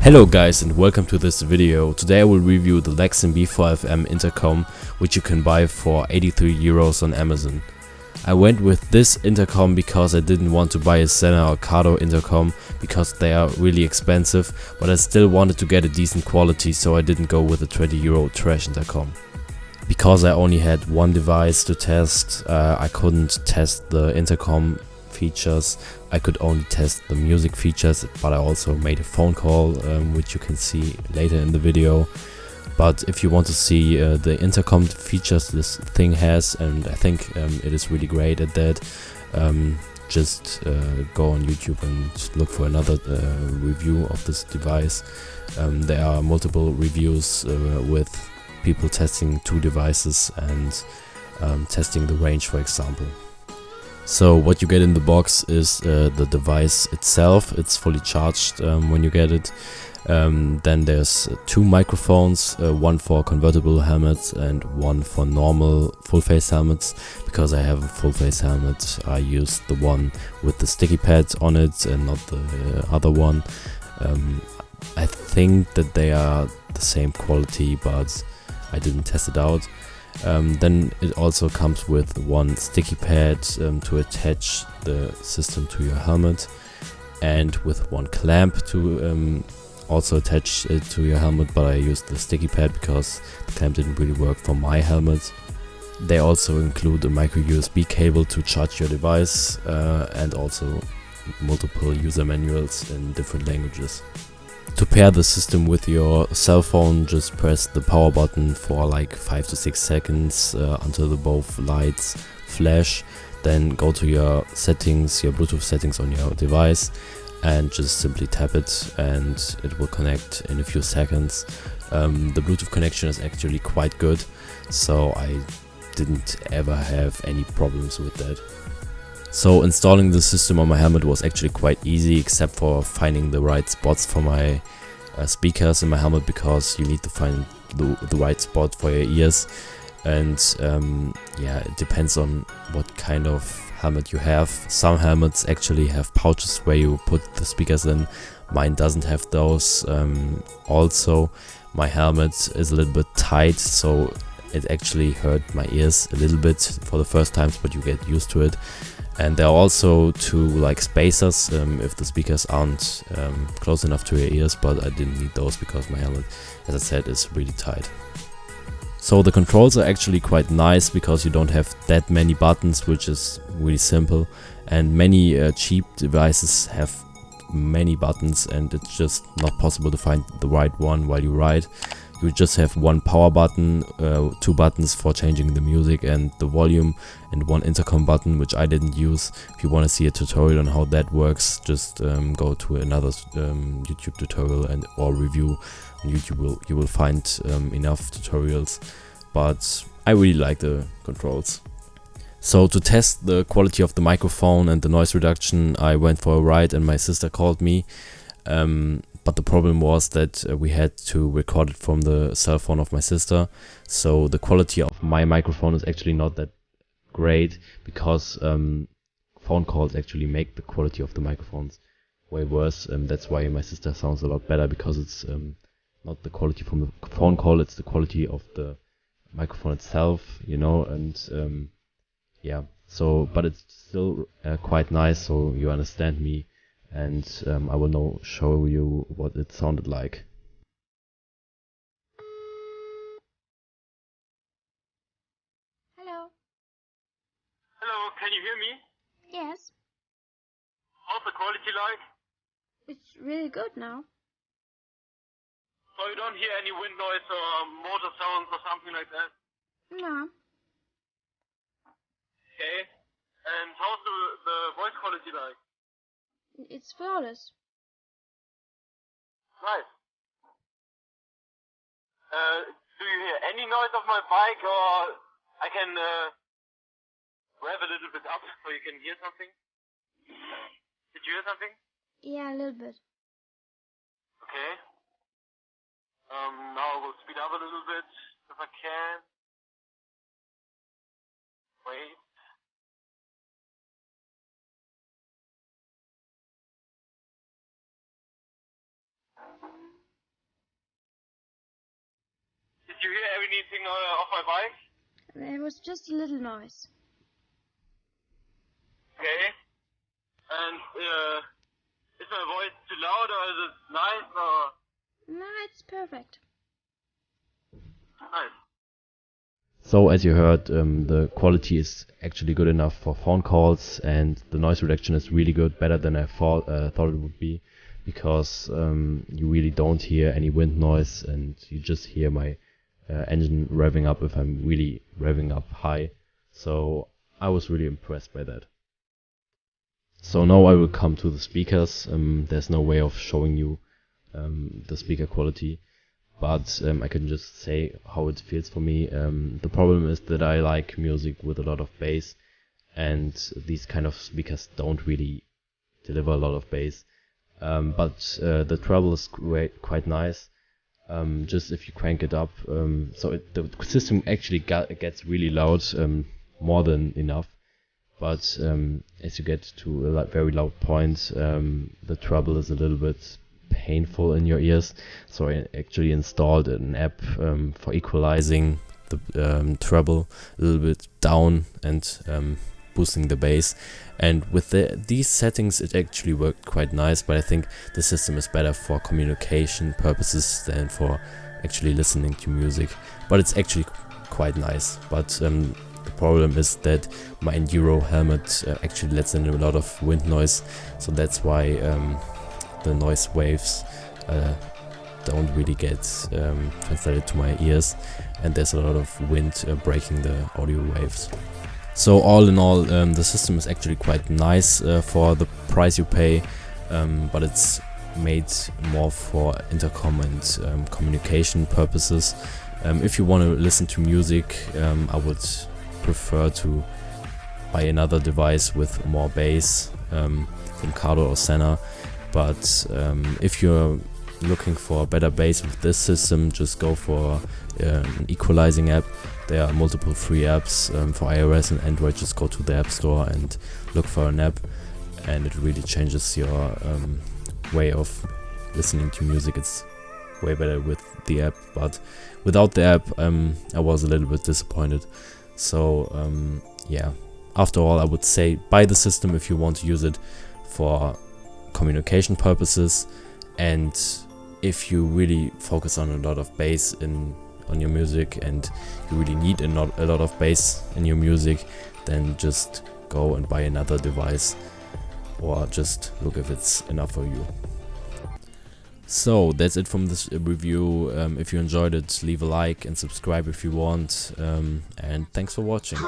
Hello guys and welcome to this video. Today I will review the Lexin B4FM intercom, which you can buy for 83 euros on Amazon. I went with this intercom because I didn't want to buy a Sena or Cardo intercom because they are really expensive, but I still wanted to get a decent quality, so I didn't go with a 20 euro trash intercom. Because I only had one device to test, I couldn't test the intercom features. I could only test the music features, but I also made a phone call, which you can see later in the video. But if you want to see the intercom features this thing has, and I think it is really great at that, just go on YouTube and look for another review of this device. There are multiple reviews with people testing two devices and testing the range, for example. So what you get in the box is the device itself. It's fully charged when you get it. Then there's two microphones, one for convertible helmets and one for normal full-face helmets. Because I have a full-face helmet, I used the one with the sticky pad on it and not the other one. I think that they are the same quality, but I didn't test it out. Then it also comes with one sticky pad to attach the system to your helmet, and with one clamp to also attach it to your helmet, but I used the sticky pad because the clamp didn't really work for my helmet. They also include a micro USB cable to charge your device and also multiple user manuals in different languages. To pair the system with your cell phone, just press the power button for like 5 to 6 seconds until the both lights flash. Then go to your settings, your Bluetooth settings on your device, and just simply tap it and it will connect in a few seconds. The Bluetooth connection is actually quite good, so I didn't ever have any problems with that. So installing the system on my helmet was actually quite easy, except for finding the right spots for my speakers in my helmet, because you need to find the right spot for your ears. And yeah, it depends on what kind of helmet you have. Some helmets actually have pouches where you put the speakers in. Mine doesn't have those. Also, my helmet is a little bit tight, so it actually hurt my ears a little bit for the first times, but you get used to it. And there are also two like spacers if the speakers aren't close enough to your ears, but I didn't need those because my helmet, as I said, is really tight. So the controls are actually quite nice because you don't have that many buttons, which is really simple. And many cheap devices have many buttons and it's just not possible to find the right one while you ride. You just have one power button, two buttons for changing the music and the volume, and one intercom button, which I didn't use. If you want to see a tutorial on how that works, just go to another YouTube tutorial or review on YouTube. You will find enough tutorials, but I really like the controls. So to test the quality of the microphone and the noise reduction, I went for a ride and my sister called me. But the problem was that we had to record it from the cell phone of my sister. So the quality of my microphone is actually not that great, because phone calls actually make the quality of the microphones way worse. That's why my sister sounds a lot better, because it's not the quality from the phone call, it's the quality of the microphone itself, you know. And yeah, so but it's still quite nice, so you understand me. And I will now show you what it sounded like. Hello. Hello, can you hear me? Yes, How's the quality like? it's really good now. So you don't hear any wind noise or motor sounds or something like that? No, Okay. And how's the voice quality like? it's flawless. Nice. Do you hear any noise of my bike, or I can rev a little bit up so you can hear something? Did you hear something? Yeah, a little bit. Okay. Now I will speed up a little bit if I can. Wait. Did you hear anything off my bike? There was just a little noise. Okay. And is my voice too loud or is it nice or? No, it's perfect. Nice. So as you heard, the quality is actually good enough for phone calls, and the noise reduction is really good, better than I thought it would be, because you really don't hear any wind noise, and you just hear my engine revving up if I'm really revving up high. So I was really impressed by that. So now I will come to the speakers. There's no way of showing you the speaker quality, but I can just say how it feels for me. The problem is that I like music with a lot of bass, and these kind of speakers don't really deliver a lot of bass. But the treble is quite nice. Just if you crank it up, so the system actually gets really loud, more than enough. But as you get to a very loud point, the treble is a little bit painful in your ears. So I actually installed an app for equalizing the treble a little bit down and boosting the bass. And with these settings, it actually worked quite nice. But I think the system is better for communication purposes than for actually listening to music. But it's actually quite nice. But the problem is that my Enduro helmet actually lets in a lot of wind noise, so that's why the noise waves don't really get translated to my ears, and there's a lot of wind breaking the audio waves. So all in all, the system is actually quite nice for the price you pay, but it's made more for intercom and communication purposes. If you want to listen to music, I would prefer to buy another device with more bass, from Cardo or Sena. But if you're looking for better bass with this system, just go for an equalizing app. There are multiple free apps for iOS and Android. Just go to the App Store and look for an app, and it really changes your way of listening to music. It's way better with the app, but without the app I was a little bit disappointed. So yeah, after all, I would say buy the system if you want to use it for communication purposes, and if you really focus on a lot of bass on your music and you really need a lot of bass in your music, then just go and buy another device, or just look if it's enough for you. So that's it from this review. If you enjoyed it, leave a like and subscribe if you want, and thanks for watching.